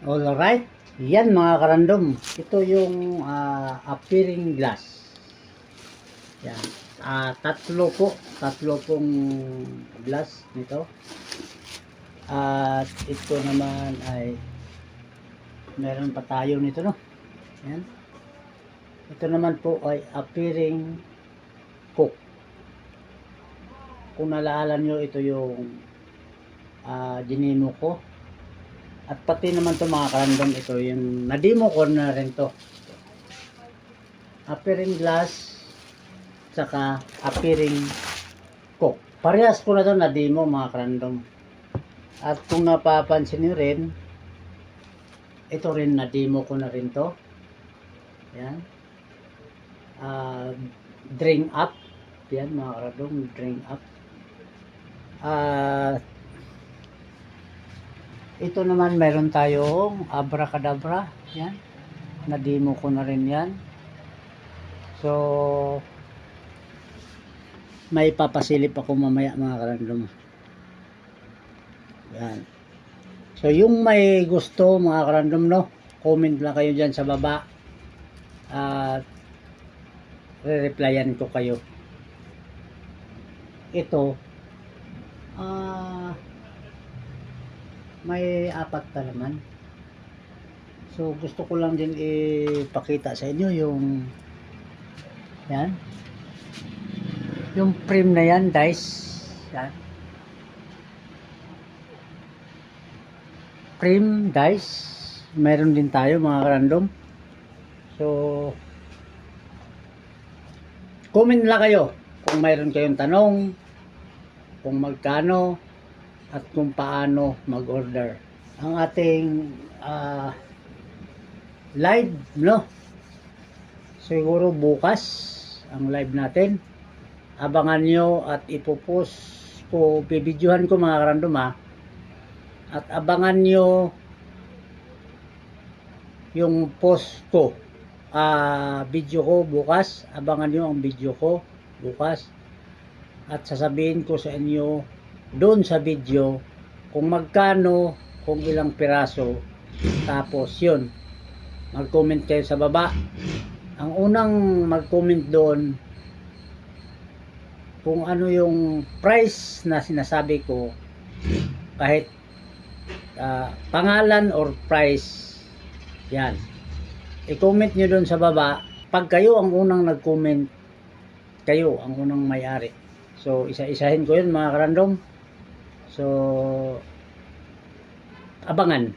Alright, yan mga karandom. Ito yung appearing glass. Yan. Tatlo pong glass nito. At ito naman ay meron pa tayo nito, no? Yan. Ito naman po ay appearing cook. Kung naalala nyo, ito yung dinemo ko. At pati naman to mga karandom, ito yung na-demo ko na rin to. Appearing glass, saka appearing cook. Parehas ko na to na-demo mga karandom. At kung napapansin nyo rin, ito rin na-demo ko na rin to. Yan. Drain up. Yan mga karandom, drain up. Ito naman meron tayong abracadabra. Yan. Na-demo ko na rin yan. So, may papasilip ako mamaya mga karandom. Yan. So, yung may gusto mga karandom, no? Comment lang kayo dyan sa baba. At re-replyan ko kayo. Ito, may apat na naman. So gusto ko lang din ipakita sa inyo yung yan, yung frame na yan guys. Yan, frame guys, meron din tayo mga random. So comment lang kayo kung mayroon kayong tanong, kung magkano at kung paano mag-order. Ang ating live, no? Siguro bukas ang live natin. Abangan nyo at ipopost ko, bibidyohan ko mga karandom ha. At abangan nyo yung post ko, video ko bukas. Abangan nyo ang video ko bukas. At sasabihin ko sa inyo doon sa video kung magkano, kung ilang piraso. Tapos yun, mag-comment kayo sa baba. Ang unang mag-comment doon kung ano yung price na sinasabi ko, kahit pangalan or price, yan, i-comment nyo doon sa baba. Pag kayo ang unang nag-comment, kayo ang unang may-ari. So isa-isahin ko yun mga karandom. So abangan.